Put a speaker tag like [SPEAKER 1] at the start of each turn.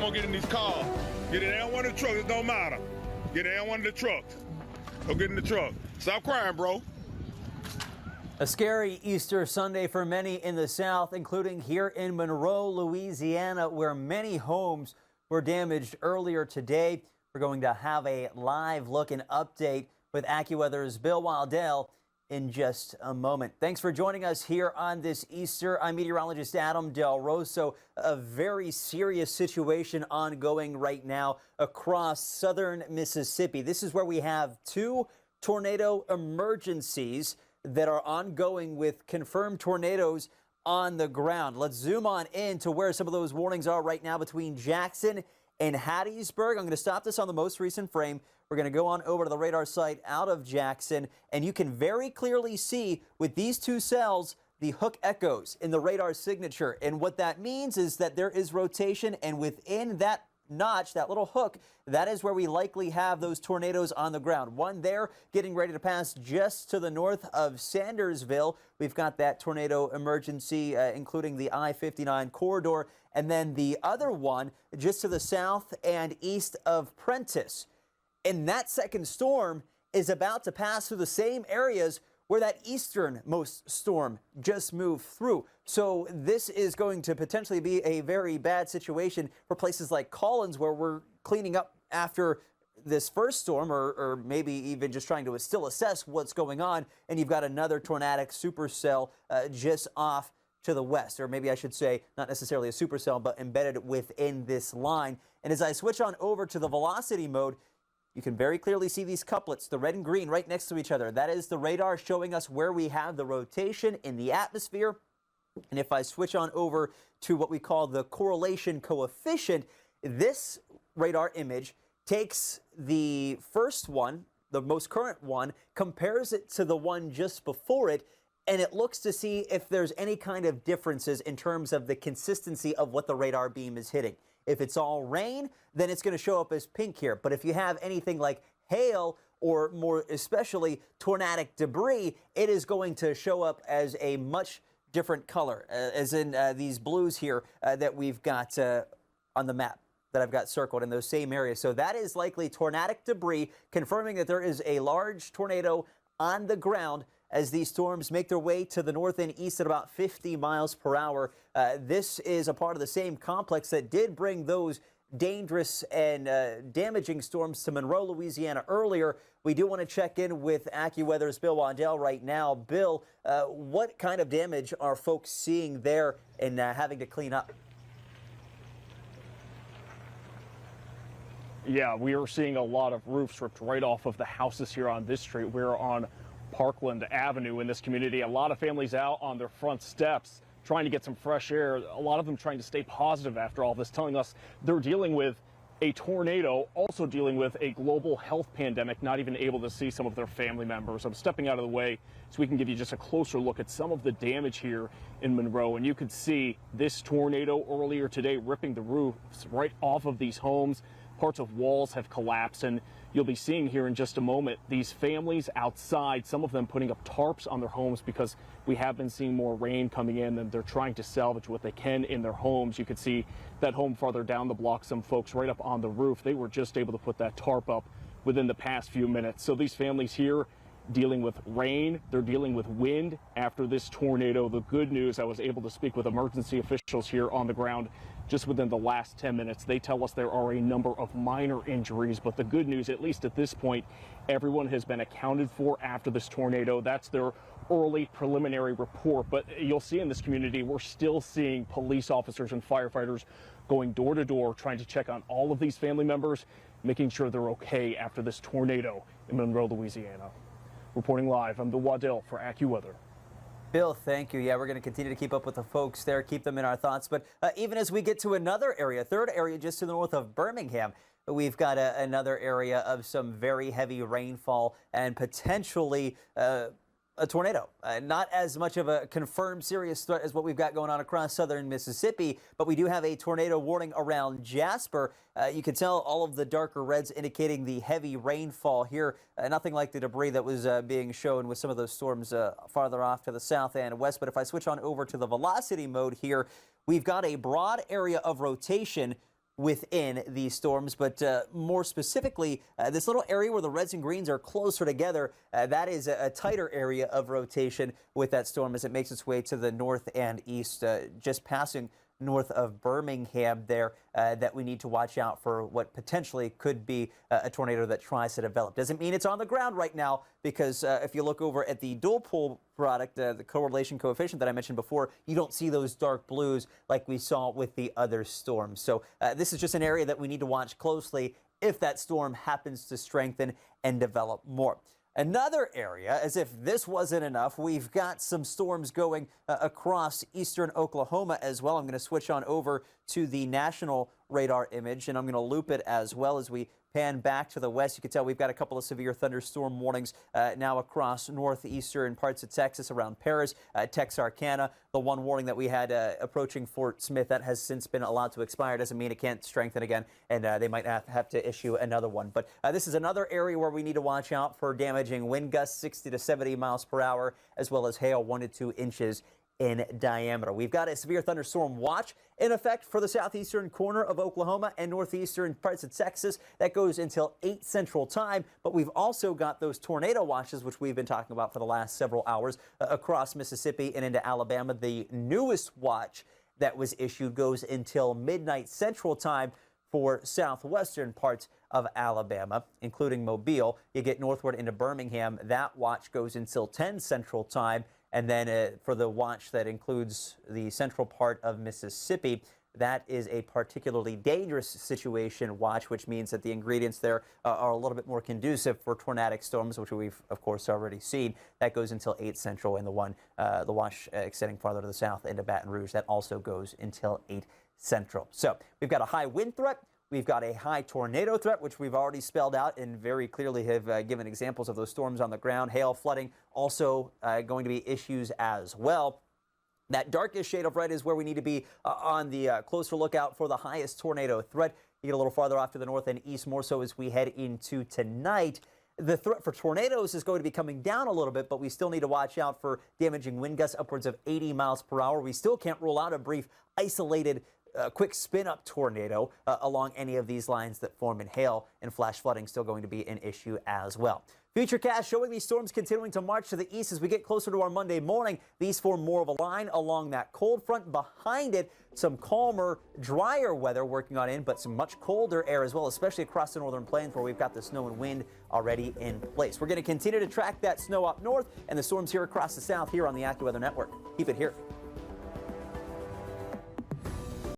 [SPEAKER 1] gonna get in these cars. Get in one of the trucks, it don't matter. Get in one of the trucks. Go get in the truck. Stop crying, bro.
[SPEAKER 2] A scary Easter Sunday for many in the South, including here in Monroe, Louisiana, where many homes were damaged earlier today. We're going to have a live look and update with AccuWeather's Bill Waddell in just a moment. Thanks for joining us here on this Easter. I'm meteorologist Adam Del Rosso. A very serious situation ongoing right now across southern Mississippi. This is where we have two tornado emergencies that are ongoing with confirmed tornadoes on the ground. Let's zoom on in to where some of those warnings are right now between Jackson and Hattiesburg. I'm going to stop this on the most recent frame. We're going to go on over to the radar site out of Jackson, and you can very clearly see with these two cells the hook echoes in the radar signature. And what that means is that there is rotation, and within that notch, that little hook, that is where we likely have those tornadoes on the ground. One there getting ready to pass just to the north of Sandersville. We've got that tornado emergency, including the I-59 corridor. And then the other one just to the south and east of Prentice. And that second storm is about to pass through the same areas where that easternmost storm just moved through. So this is going to potentially be a very bad situation for places like Collins, where we're cleaning up after this first storm, or maybe even just trying to still assess what's going on. And you've got another tornadic supercell just off to the west, or maybe I should say not necessarily a supercell, but embedded within this line. And as I switch on over to the velocity mode, you can very clearly see these couplets, the red and green, right next to each other. That is the radar showing us where we have the rotation in the atmosphere. And if I switch on over to what we call the correlation coefficient, this radar image takes the first one, the most current one, compares it to the one just before it, and it looks to see if there's any kind of differences in terms of the consistency of what the radar beam is hitting. If it's all rain, then it's going to show up as pink here. But if you have anything like hail or more especially tornadic debris, it is going to show up as a much different color, as in these blues here that we've got on the map that I've got circled in those same areas. So that is likely tornadic debris, confirming that there is a large tornado on the ground as these storms make their way to the north and east at about 50 miles per hour. This is a part of the same complex that did bring those dangerous and damaging storms to Monroe, Louisiana earlier. We do want to check in with AccuWeather's Bill Waddell right now. Bill, what kind of damage are folks seeing there and having to clean up?
[SPEAKER 3] Yeah, we are seeing a lot of roofs ripped right off of the houses here on this street. We're on Parkland Avenue in this community. A lot of families out on their front steps trying to get some fresh air. A lot of them trying to stay positive after all this, telling us they're dealing with a tornado, also dealing with a global health pandemic, not even able to see some of their family members. I'm stepping out of the way so we can give you just a closer look at some of the damage here in Monroe. And you could see this tornado earlier today ripping the roofs right off of these homes. Parts of walls have collapsed, and you'll be seeing here in just a moment these families outside, some of them putting up tarps on their homes because we have been seeing more rain coming in, and they're trying to salvage what they can in their homes. You could see that home farther down the block, some folks right up on the roof. They were just able to put that tarp up within the past few minutes. So these families here dealing with rain, they're dealing with wind after this tornado. The good news, I was able to speak with emergency officials here on the ground just within the last 10 minutes. They tell us there are a number of minor injuries, but the good news, at least at this point, everyone has been accounted for after this tornado. That's their early preliminary report. But you'll see in this community, we're still seeing police officers and firefighters going door to door, trying to check on all of these family members, making sure they're okay after this tornado in Monroe, Louisiana. Reporting live, I'm Bill Waddell for AccuWeather.
[SPEAKER 2] Bill, thank you. Yeah, we're going to continue to keep up with the folks there, keep them in our thoughts. But even as we get to another area, third area just to the north of Birmingham, we've got another area of some very heavy rainfall and potentially a tornado. Not as much of a confirmed serious threat as what we've got going on across southern Mississippi, but we do have a tornado warning around Jasper. You can tell all of the darker reds indicating the heavy rainfall here. Nothing like the debris that was being shown with some of those storms farther off to the south and west. But if I switch on over to the velocity mode here, we've got a broad area of rotation within these storms, but more specifically, this little area where the reds and greens are closer together, that is a tighter area of rotation with that storm as it makes its way to the north and east, just passing north of Birmingham there, that we need to watch out for what potentially could be a tornado that tries to develop. Doesn't mean it's on the ground right now, because if you look over at the dual pole product, the correlation coefficient that I mentioned before, you don't see those dark blues like we saw with the other storms. So this is just an area that we need to watch closely if that storm happens to strengthen and develop more. Another area, as if this wasn't enough, we've got some storms going across eastern Oklahoma as well. I'm going to switch on over to the national radar image, and I'm going to loop it as well as we pan back to the west. You can tell we've got a couple of severe thunderstorm warnings now across northeastern parts of Texas around Paris, Texarkana. The one warning that we had approaching Fort Smith, that has since been allowed to expire. Doesn't mean it can't strengthen again, and they might have to issue another one. But this is another area where we need to watch out for damaging wind gusts 60 to 70 miles per hour, as well as hail 1 to 2 inches in diameter. We've got a severe thunderstorm watch in effect for the southeastern corner of Oklahoma and northeastern parts of Texas. That goes until 8 Central Time, but we've also got those tornado watches, which we've been talking about for the last several hours, across Mississippi and into Alabama. The newest watch that was issued goes until midnight Central Time for southwestern parts of Alabama, including Mobile. You get northward into Birmingham, that watch goes until 10 Central Time. And then for the watch that includes the central part of Mississippi, that is a particularly dangerous situation watch, which means that the ingredients there are a little bit more conducive for tornadic storms, which we've, of course, already seen. That goes until 8 Central, and the watch extending farther to the south into Baton Rouge, that also goes until 8 Central. So we've got a high wind threat. We've got a high tornado threat, which we've already spelled out and very clearly have given examples of those storms on the ground. Hail, flooding, also going to be issues as well. That darkest shade of red is where we need to be on the closer lookout for the highest tornado threat. You get a little farther off to the north and east, more so as we head into tonight. The threat for tornadoes is going to be coming down a little bit, but we still need to watch out for damaging wind gusts upwards of 80 miles per hour. We still can't rule out a brief isolated quick spin-up tornado along any of these lines that form in hail, and flash flooding still going to be an issue as well. Futurecast showing these storms continuing to march to the east as we get closer to our Monday morning. These form more of a line along that cold front. Behind it, some calmer, drier weather working on in, but some much colder air as well, especially across the northern plains where we've got the snow and wind already in place. We're going to continue to track that snow up north and the storms here across the south here on the AccuWeather Network. Keep it here.